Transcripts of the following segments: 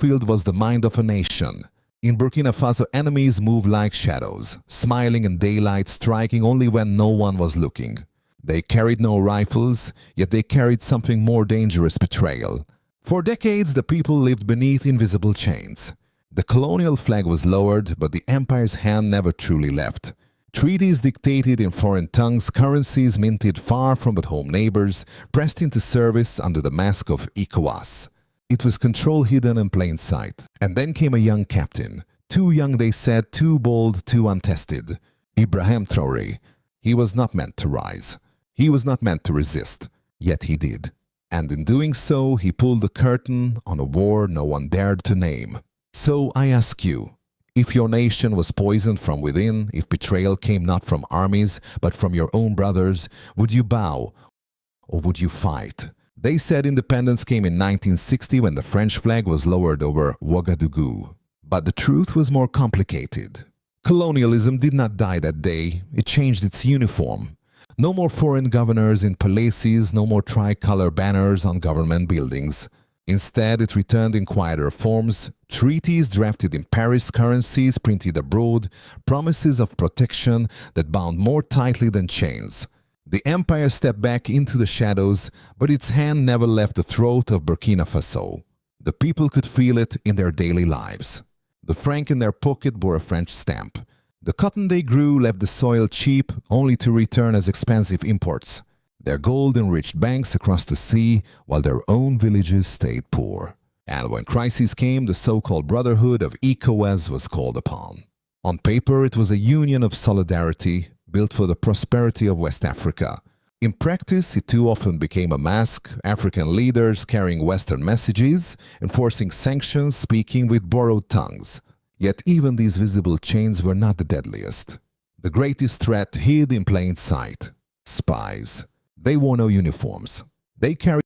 battlefield was the mind of a nation. In Burkina Faso, enemies moved like shadows, smiling in daylight, striking only when no one was looking. They carried no rifles, yet they carried something more dangerous: betrayal. For decades, the people lived beneath invisible chains. The colonial flag was lowered, but the empire's hand never truly left. Treaties dictated in foreign tongues, currencies minted far from at home neighbors, pressed into service under the mask of Ecowas. It was control hidden in plain sight. And then came a young captain. Too young, they said, too bold, too untested. Ibrahim Traore. He was not meant to rise. He was not meant to resist. Yet he did. And in doing so, he pulled the curtain on a war no one dared to name. So I ask you, if your nation was poisoned from within, if betrayal came not from armies, but from your own brothers, would you bow or would you fight? They said independence came in 1960 when the French flag was lowered over Ouagadougou. But the truth was more complicated. Colonialism did not die that day, it changed its uniform. No more foreign governors in palaces, no more tricolor banners on government buildings. Instead, it returned in quieter forms, treaties drafted in Paris, currencies printed abroad, promises of protection that bound more tightly than chains. The empire stepped back into the shadows, but its hand never left the throat of Burkina Faso. The people could feel it in their daily lives. The franc in their pocket bore a French stamp. The cotton they grew left the soil cheap, only to return as expensive imports. Their gold enriched banks across the sea, while their own villages stayed poor. And when crises came, the so-called Brotherhood of Ecowas was called upon. On paper, it was a union of solidarity, built for the prosperity of West Africa. In practice, it too often became a mask, African leaders carrying Western messages, enforcing sanctions, speaking with borrowed tongues. Yet even these visible chains were not the deadliest. The greatest threat hid in plain sight: spies. They wore no uniforms. They carried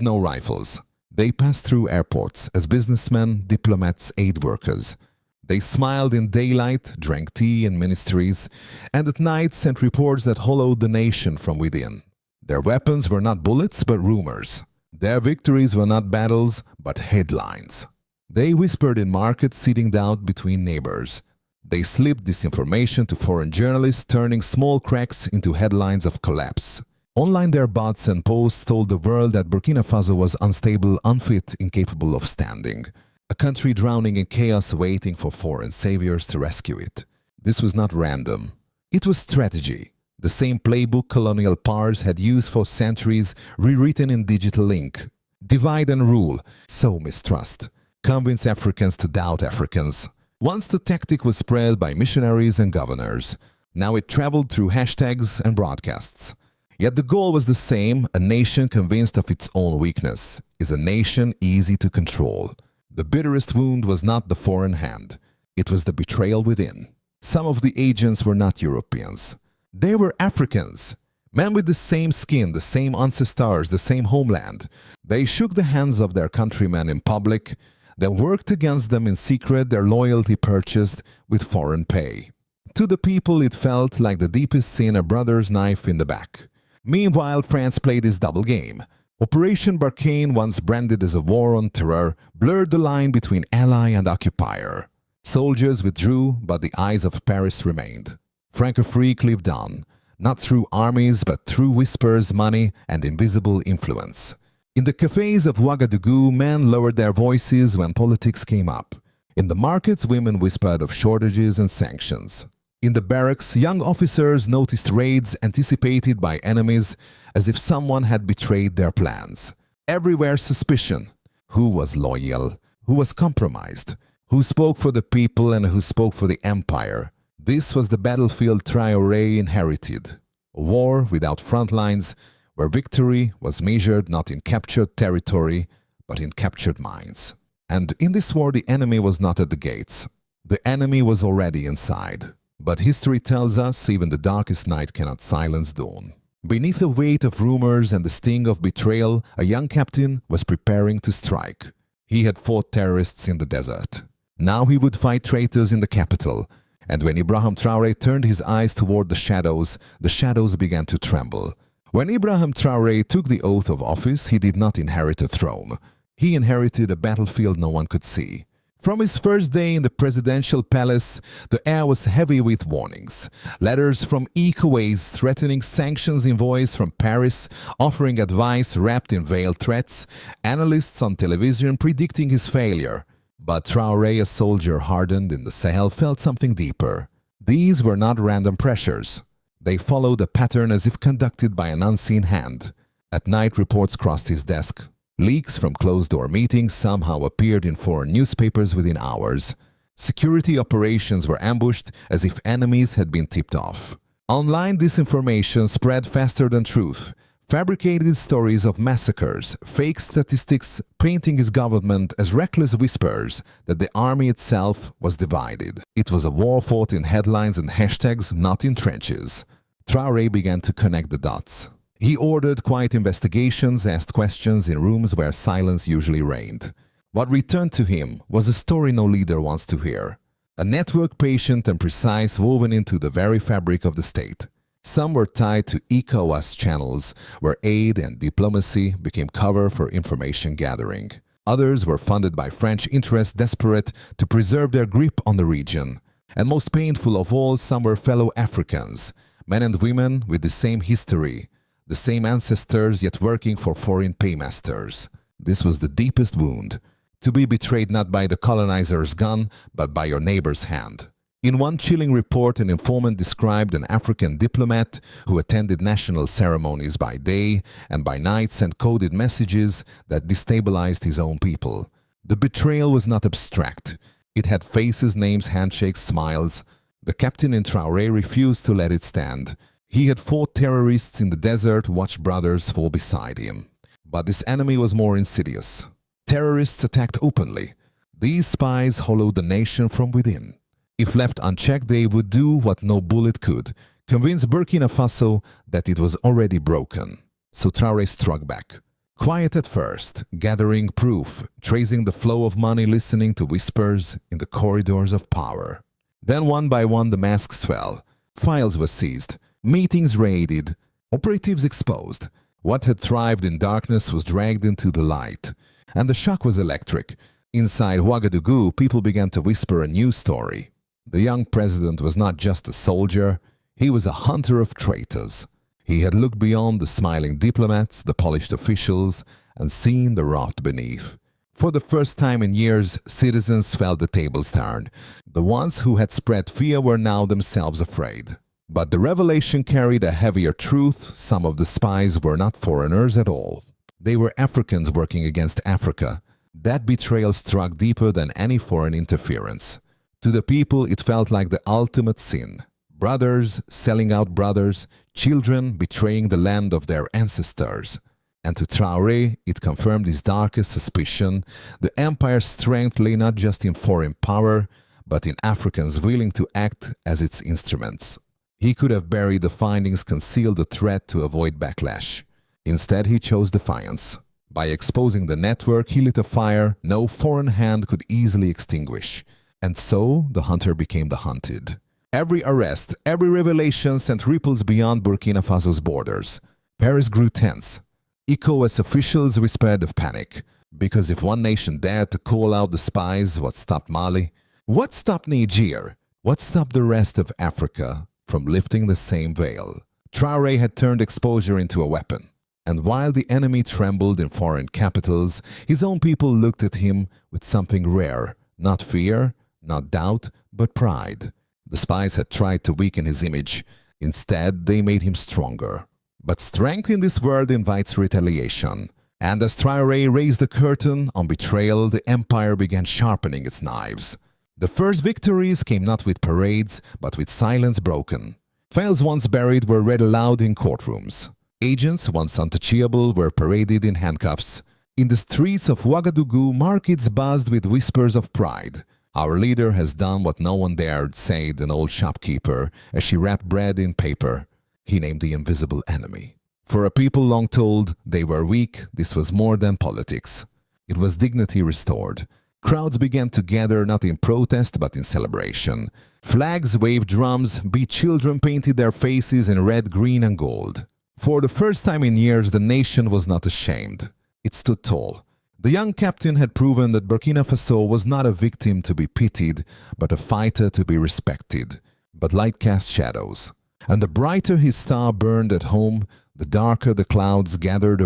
no rifles. They passed through airports as businessmen, diplomats, aid workers. They smiled in daylight, drank tea in ministries, and at night sent reports that hollowed the nation from within. Their weapons were not bullets, but rumors. Their victories were not battles, but headlines. They whispered in markets, seeding doubt between neighbors. They slipped disinformation to foreign journalists, turning small cracks into headlines of collapse. Online, their bots and posts told the world that Burkina Faso was unstable, unfit, incapable of standing. A country drowning in chaos, waiting for foreign saviors to rescue it. This was not random. It was strategy. The same playbook colonial powers had used for centuries, rewritten in digital ink. Divide and rule, sow mistrust. Convince Africans to doubt Africans. Once the tactic was spread by missionaries and governors. Now it traveled through hashtags and broadcasts. Yet the goal was the same: a nation convinced of its own weakness is a nation easy to control. The bitterest wound was not the foreign hand. It was the betrayal within. Some of the agents were not Europeans. They were Africans. Men with the same skin, the same ancestors, the same homeland. They shook the hands of their countrymen in public, then worked against them in secret, their loyalty purchased with foreign pay. To the people, it felt like the deepest sin: a brother's knife in the back. Meanwhile, France played its double game. Operation Barkhane, once branded as a war on terror, blurred the line between ally and occupier. Soldiers withdrew, but the eyes of Paris remained. Francophrique lived on, not through armies, but through whispers, money, and invisible influence. In the cafes of Ouagadougou, men lowered their voices when politics came up. In the markets, women whispered of shortages and sanctions. In the barracks, young officers noticed raids anticipated by enemies, as if someone had betrayed their plans. Everywhere suspicion. Who was loyal? Who was compromised? Who spoke for the people and who spoke for the empire? This was the battlefield Traoré inherited. A war without front lines, where victory was measured not in captured territory, but in captured minds. And in this war, the enemy was not at the gates. The enemy was already inside. But history tells us even the darkest night cannot silence dawn. Beneath the weight of rumors and the sting of betrayal, a young captain was preparing to strike. He had fought terrorists in the desert. Now he would fight traitors in the capital. And when Ibrahim Traore turned his eyes toward the shadows began to tremble. When Ibrahim Traore took the oath of office, he did not inherit a throne. He inherited a battlefield no one could see. From his first day in the presidential palace, the air was heavy with warnings. Letters from Ecowas threatening sanctions, invoices from Paris offering advice wrapped in veiled threats, analysts on television predicting his failure. But Traore, a soldier hardened in the Sahel, felt something deeper. These were not random pressures. They followed a pattern as if conducted by an unseen hand. At night, reports crossed his desk. Leaks from closed-door meetings somehow appeared in foreign newspapers within hours. Security operations were ambushed as if enemies had been tipped off. Online disinformation spread faster than truth. Fabricated stories of massacres, fake statistics painting his government as reckless whispers that the army itself was divided. It was a war fought in headlines and hashtags, not in trenches. Traore began to connect the dots. He ordered quiet investigations, asked questions in rooms where silence usually reigned. What returned to him was a story no leader wants to hear. A network patient and precise, woven into the very fabric of the state. Some were tied to Ecowas channels, where aid and diplomacy became cover for information gathering. Others were funded by French interests desperate to preserve their grip on the region. And most painful of all, some were fellow Africans, men and women with the same history, the same ancestors, yet working for foreign paymasters. This was the deepest wound, to be betrayed not by the colonizer's gun, but by your neighbor's hand. In one chilling report, an informant described an African diplomat who attended national ceremonies by day and by night sent coded messages that destabilized his own people. The betrayal was not abstract. It had faces, names, handshakes, smiles. The captain in Traore refused to let it stand. He had fought terrorists in the desert, watched brothers fall beside him. But this enemy was more insidious. Terrorists attacked openly. These spies hollowed the nation from within. If left unchecked, they would do what no bullet could, convince Burkina Faso that it was already broken. So Traore struck back. Quiet at first, gathering proof, tracing the flow of money, listening to whispers in the corridors of power. Then one by one the masks fell. Files were seized. Meetings raided, operatives exposed. What had thrived in darkness was dragged into the light. And the shock was electric. Inside Ouagadougou, people began to whisper a new story. The young president was not just a soldier, he was a hunter of traitors. He had looked beyond the smiling diplomats, the polished officials, and seen the rot beneath. For the first time in years, citizens felt the tables turn. The ones who had spread fear were now themselves afraid. But the revelation carried a heavier truth. Some of the spies were not foreigners at all. They were Africans working against Africa. That betrayal struck deeper than any foreign interference. To the people, it felt like the ultimate sin. Brothers selling out brothers, children betraying the land of their ancestors. And to Traore, it confirmed his darkest suspicion. The empire's strength lay not just in foreign power, but in Africans willing to act as its instruments. He could have buried the findings, concealed the threat to avoid backlash. Instead, he chose defiance. By exposing the network, he lit a fire no foreign hand could easily extinguish. And so, the hunter became the hunted. Every arrest, every revelation sent ripples beyond Burkina Faso's borders. Paris grew tense. Ecowas officials whispered of panic. Because if one nation dared to call out the spies, what stopped Mali? What stopped Niger? What stopped the rest of Africa from lifting the same veil? Traore had turned exposure into a weapon. And while the enemy trembled in foreign capitals, his own people looked at him with something rare. Not fear, not doubt, but pride. The spies had tried to weaken his image. Instead, they made him stronger. But strength in this world invites retaliation. And as Traore raised the curtain on betrayal, the empire began sharpening its knives. The first victories came not with parades, but with silence broken. Files once buried were read aloud in courtrooms. Agents once untouchable were paraded in handcuffs. In the streets of Ouagadougou, markets buzzed with whispers of pride. Our leader has done what no one dared, said an old shopkeeper as she wrapped bread in paper. He named the invisible enemy. For a people long told they were weak, this was more than politics. It was dignity restored. Crowds began to gather not in protest but in celebration. Flags waved, drums beat, children painted their faces in red, green and gold. For the first time in years, the nation was not ashamed. It stood tall. The young captain had proven that Burkina Faso was not a victim to be pitied, but a fighter to be respected. But light cast shadows, and the brighter his star burned at home, the darker the clouds gathered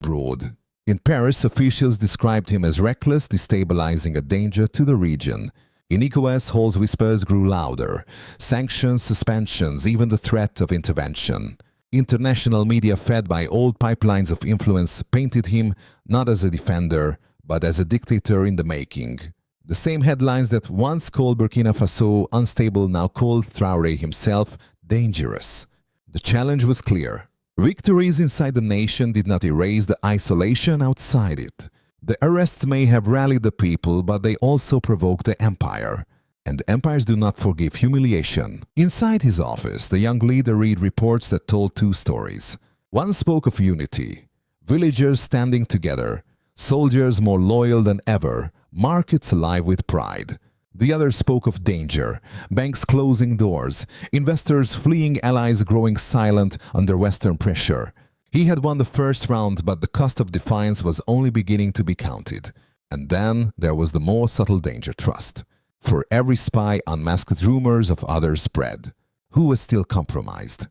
abroad. In Paris, officials described him as reckless, destabilizing a danger to the region. In Ecowas, Hall's whispers grew louder. Sanctions, suspensions, even the threat of intervention. International media, fed by old pipelines of influence, painted him not as a defender, but as a dictator in the making. The same headlines that once called Burkina Faso unstable now called Traore himself dangerous. The challenge was clear. Victories inside the nation did not erase the isolation outside it. The arrests may have rallied the people, but they also provoked the empire. And empires do not forgive humiliation. Inside his office, the young leader read reports that told two stories. One spoke of unity, villagers standing together, soldiers more loyal than ever, markets alive with pride. The other spoke of danger, banks closing doors, investors fleeing, allies growing silent under Western pressure. He had won the first round, but the cost of defiance was only beginning to be counted. And then there was the more subtle danger: trust. For every spy, unmasked rumors of others spread. Who was still compromised?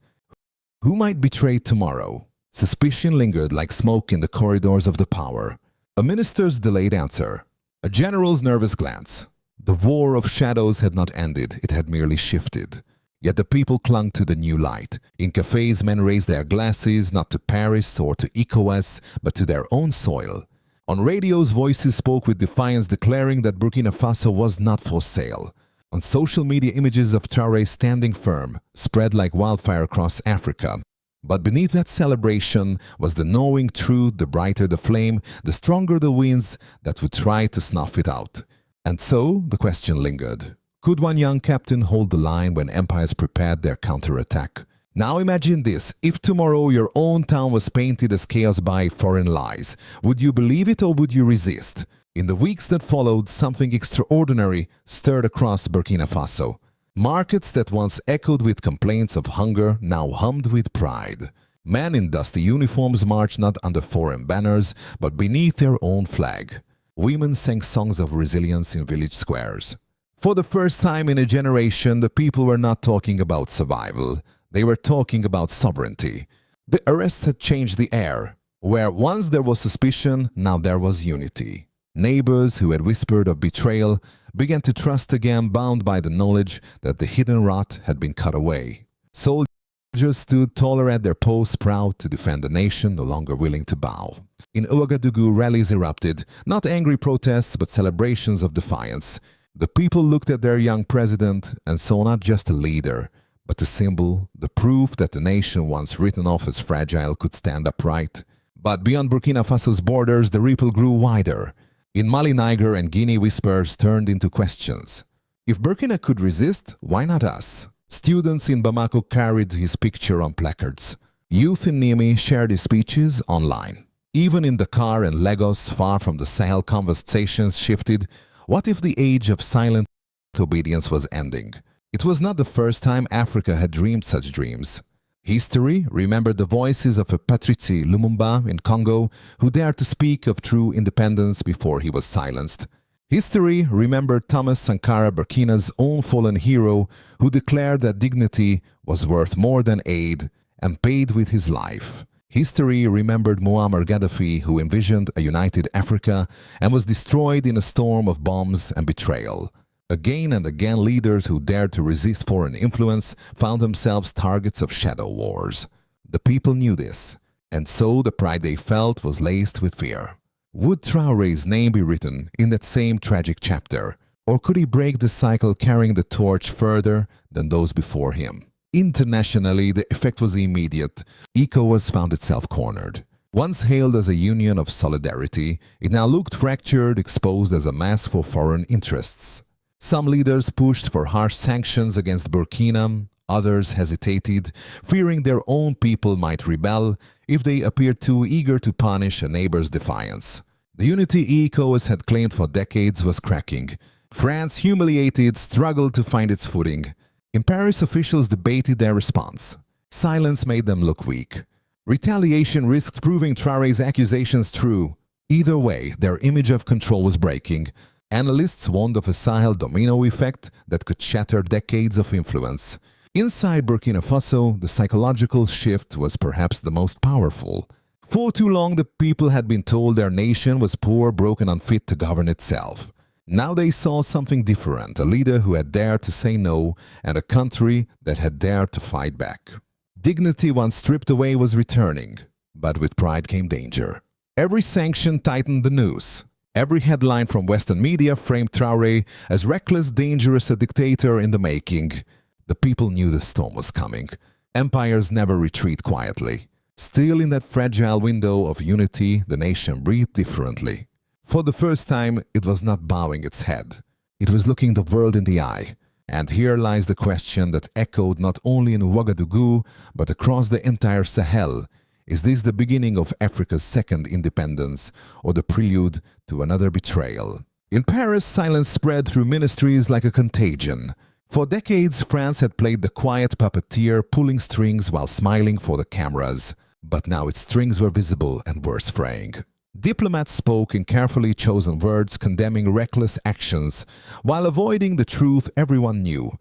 Who might betray tomorrow? Suspicion lingered like smoke in the corridors of the power. A minister's delayed answer. A general's nervous glance. The war of shadows had not ended, it had merely shifted. Yet the people clung to the new light. In cafes, men raised their glasses not to Paris or to Ecowas, but to their own soil. On radios, voices spoke with defiance, declaring that Burkina Faso was not for sale. On social media, images of Traore standing firm spread like wildfire across Africa. But beneath that celebration was the knowing truth: the brighter the flame, the stronger the winds that would try to snuff it out. And so the question lingered. Could one young captain hold the line when empires prepared their counterattack? Now imagine this: if tomorrow your own town was painted as chaos by foreign lies, would you believe it or would you resist? In the weeks that followed, something extraordinary stirred across Burkina Faso. Markets that once echoed with complaints of hunger now hummed with pride. Men in dusty uniforms marched not under foreign banners, but beneath their own flag. Women sang songs of resilience in village squares. For the first time in a generation, the people were not talking about survival. They were talking about sovereignty. The arrest had changed the air. Where once there was suspicion, now there was unity. Neighbors who had whispered of betrayal began to trust again, bound by the knowledge that the hidden rot had been cut away. Soldiers stood taller at their posts, proud to defend the nation, no longer willing to bow. In Ouagadougou, rallies erupted, not angry protests but celebrations of defiance. The people looked at their young president and saw not just a leader, but a symbol, the proof that the nation once written off as fragile could stand upright. But beyond Burkina Faso's borders, the ripple grew wider. In Mali, Niger, and Guinea, whispers turned into questions. If Burkina could resist, why not us? Students in Bamako carried his picture on placards. Youth in Niamey shared his speeches online. Even in Dakar and Lagos, far from the Sahel, conversations shifted. What if the age of silent obedience was ending? It was not the first time Africa had dreamed such dreams. History remembered the voices of a Patrice Lumumba in Congo who dared to speak of true independence before he was silenced. History remembered Thomas Sankara, Burkina's own fallen hero, who declared that dignity was worth more than aid and paid with his life. History remembered Muammar Gaddafi, who envisioned a united Africa and was destroyed in a storm of bombs and betrayal. Again and again, leaders who dared to resist foreign influence found themselves targets of shadow wars. The people knew this, and so the pride they felt was laced with fear. Would Traore's name be written in that same tragic chapter, or could he break the cycle, carrying the torch further than those before him? Internationally, the effect was immediate. Ecowas found itself cornered. Once hailed as a union of solidarity, it now looked fractured, exposed as a mask for foreign interests. Some leaders pushed for harsh sanctions against Burkina, others hesitated, fearing their own people might rebel if they appeared too eager to punish a neighbor's defiance. The unity Ecowas had claimed for decades was cracking. France, humiliated, struggled to find its footing. In Paris, officials debated their response. Silence made them look weak. Retaliation risked proving Traore's accusations true. Either way, their image of control was breaking. Analysts warned of a Sahel domino effect that could shatter decades of influence. Inside Burkina Faso, the psychological shift was perhaps the most powerful. For too long, the people had been told their nation was poor, broken, unfit to govern itself. Now they saw something different, a leader who had dared to say no, and a country that had dared to fight back. Dignity once stripped away was returning, but with pride came danger. Every sanction tightened the noose. Every headline from Western media framed Traore as reckless, dangerous, a dictator in the making. The people knew the storm was coming. Empires never retreat quietly. Still in that fragile window of unity, the nation breathed differently. For the first time, it was not bowing its head. It was looking the world in the eye. And here lies the question that echoed not only in Ouagadougou, but across the entire Sahel. Is this the beginning of Africa's second independence, or the prelude to another betrayal? In Paris, silence spread through ministries like a contagion. For decades, France had played the quiet puppeteer, pulling strings while smiling for the cameras. But now its strings were visible and worse fraying. Diplomats spoke in carefully chosen words condemning reckless actions, while avoiding the truth. Everyone knew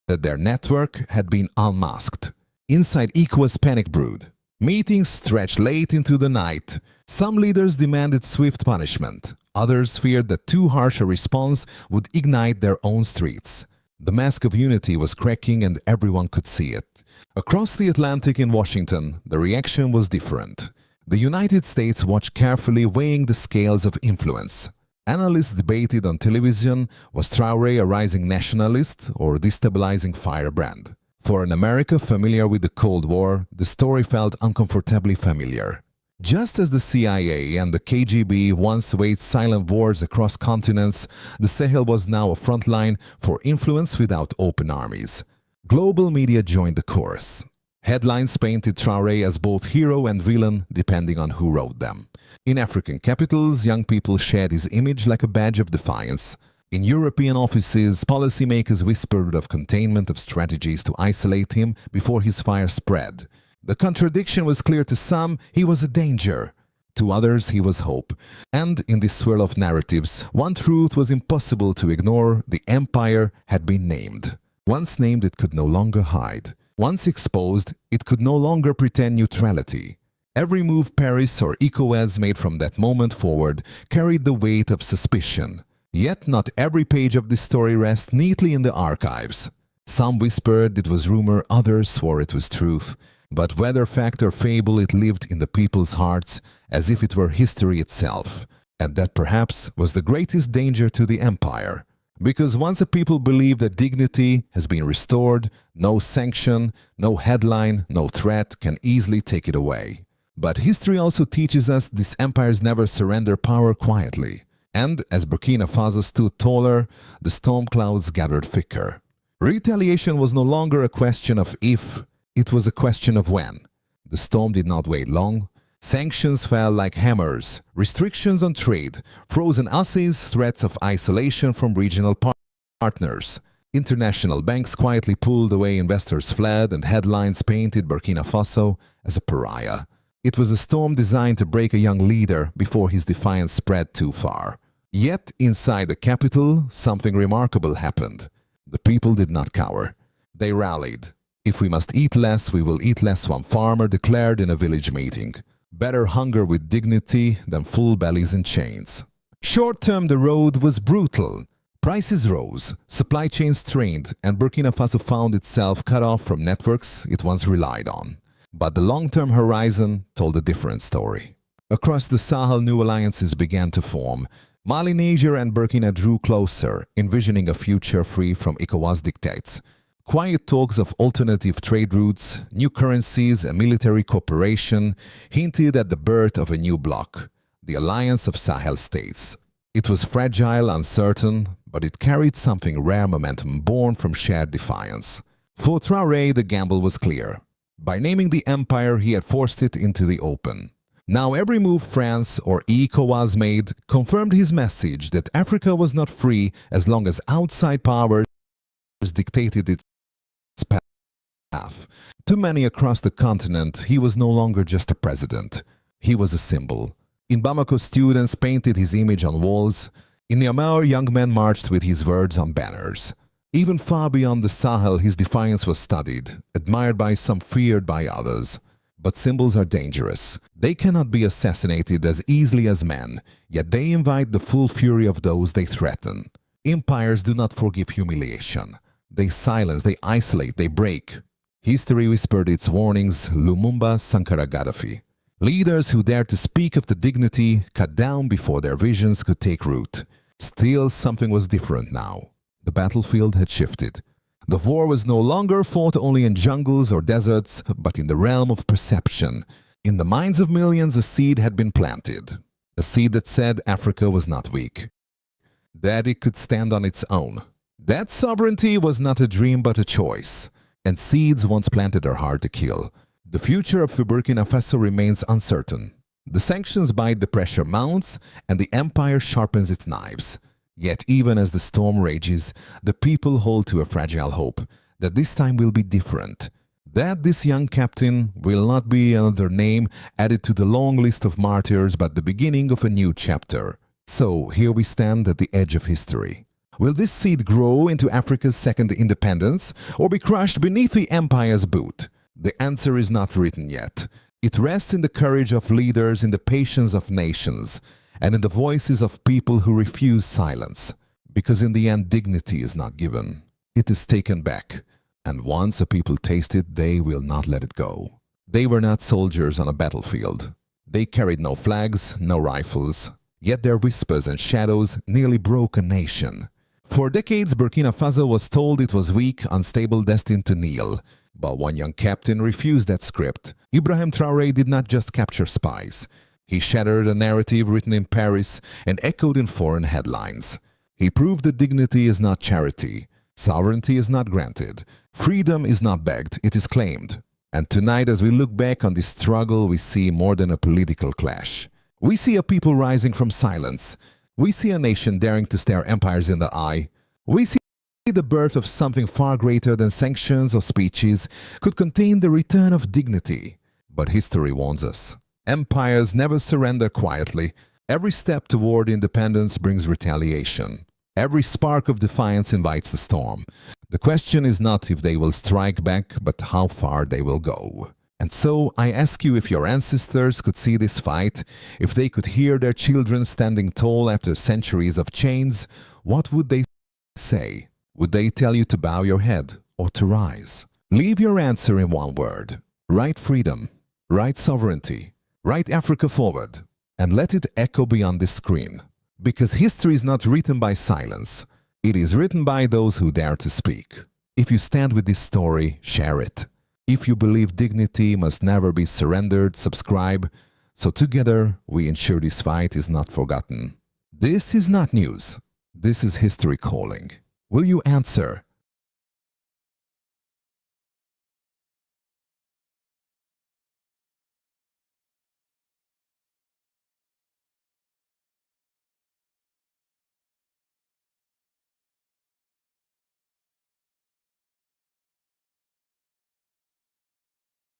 that their network had been unmasked. Inside Ecowas panic brewed. Meetings stretched late into the night. Some leaders demanded swift punishment. Others feared that too harsh a response would ignite their own streets. The mask of unity was cracking and everyone could see it. Across the Atlantic in Washington, the reaction was different. The United States watched carefully, weighing the scales of influence. Analysts debated on television, was Traore a rising nationalist or a destabilizing firebrand? For an America familiar with the Cold War, the story felt uncomfortably familiar. Just as the CIA and the KGB once waged silent wars across continents, the Sahel was now a front line for influence without open armies. Global media joined the chorus. Headlines painted Traore as both hero and villain, depending on who wrote them. In African capitals, young people shared his image like a badge of defiance. In European offices, policymakers whispered of containment, of strategies to isolate him before his fire spread. The contradiction was clear to some: he was a danger. To others, he was hope. And in this swirl of narratives, one truth was impossible to ignore: the empire had been named. Once named, it could no longer hide. Once exposed, it could no longer pretend neutrality. Every move Paris or Ecowas made from that moment forward carried the weight of suspicion. Yet not every page of this story rests neatly in the archives. Some whispered it was rumor, others swore it was truth. But whether fact or fable, it lived in the people's hearts as if it were history itself. And that perhaps was the greatest danger to the empire. Because once a people believe that dignity has been restored, no sanction, no headline, no threat can easily take it away. But history also teaches us these empires never surrender power quietly. And as Burkina Faso stood taller, the storm clouds gathered thicker. Retaliation was no longer a question of if, it was a question of when. The storm did not wait long. Sanctions fell like hammers, restrictions on trade, frozen assays, threats of isolation from regional partners. International banks quietly pulled away, investors fled, and headlines painted Burkina Faso as a pariah. It was a storm designed to break a young leader before his defiance spread too far. Yet, inside the capital, something remarkable happened. The people did not cower. They rallied. If we must eat less, we will eat less, one farmer declared in a village meeting. Better hunger with dignity than full bellies in chains. Short-term, the road was brutal. Prices rose, supply chains strained, and Burkina Faso found itself cut off from networks it once relied on. But the long-term horizon told a different story. Across the Sahel, new alliances began to form. Mali, Niger, and Burkina drew closer, envisioning a future free from Ecowas dictates. Quiet talks of alternative trade routes, new currencies, and military cooperation hinted at the birth of a new bloc, the Alliance of Sahel States. It was fragile, uncertain, but it carried something rare: momentum born from shared defiance. For Traore, the gamble was clear. By naming the empire, he had forced it into the open. Now every move France or Ecowas made confirmed his message that Africa was not free as long as outside powers dictated its path. To many across the continent, he was no longer just a president. He was a symbol. In Bamako, students painted his image on walls. In Niamey, young men marched with his words on banners. Even far beyond the Sahel, his defiance was studied, admired by some, feared by others. But symbols are dangerous. They cannot be assassinated as easily as men, yet they invite the full fury of those they threaten. Empires do not forgive humiliation. They silence, they isolate, they break. History whispered its warnings, Lumumba, Sankara, Gaddafi. Leaders who dared to speak of the dignity cut down before their visions could take root. Still, something was different now. The battlefield had shifted. The war was no longer fought only in jungles or deserts, but in the realm of perception. In the minds of millions, a seed had been planted. A seed that said Africa was not weak, that it could stand on its own. That sovereignty was not a dream but a choice. And seeds once planted are hard to kill. The future of Burkina Faso remains uncertain. The sanctions bite, the pressure mounts, and the empire sharpens its knives. Yet even as the storm rages, the people hold to a fragile hope that this time will be different. That this young captain will not be another name added to the long list of martyrs but the beginning of a new chapter. So here we stand at the edge of history. Will this seed grow into Africa's second independence or be crushed beneath the empire's boot? The answer is not written yet. It rests in the courage of leaders, in the patience of nations, and in the voices of people who refuse silence. Because in the end, dignity is not given. It is taken back. And once a people taste it, they will not let it go. They were not soldiers on a battlefield. They carried no flags, no rifles. Yet their whispers and shadows nearly broke a nation. For decades, Burkina Faso was told it was weak, unstable, destined to kneel. But one young captain refused that script. Ibrahim Traore did not just capture spies. He shattered a narrative written in Paris and echoed in foreign headlines. He proved that dignity is not charity. Sovereignty is not granted. Freedom is not begged, it is claimed. And tonight, as we look back on this struggle, we see more than a political clash. We see a people rising from silence. We see a nation daring to stare empires in the eye. We see the birth of something far greater than sanctions or speeches could contain the return of dignity. But history warns us. Empires never surrender quietly. Every step toward independence brings retaliation. Every spark of defiance invites the storm. The question is not if they will strike back, but how far they will go. And so I ask you, if your ancestors could see this fight, if they could hear their children standing tall after centuries of chains, what would they say? Would they tell you to bow your head or to rise? Leave your answer in one word. Write freedom. Write sovereignty. Write Africa forward. And let it echo beyond this screen. Because history is not written by silence. It is written by those who dare to speak. If you stand with this story, share it. If you believe dignity must never be surrendered, subscribe. So together, we ensure this fight is not forgotten. This is not news. This is history calling. Will you answer?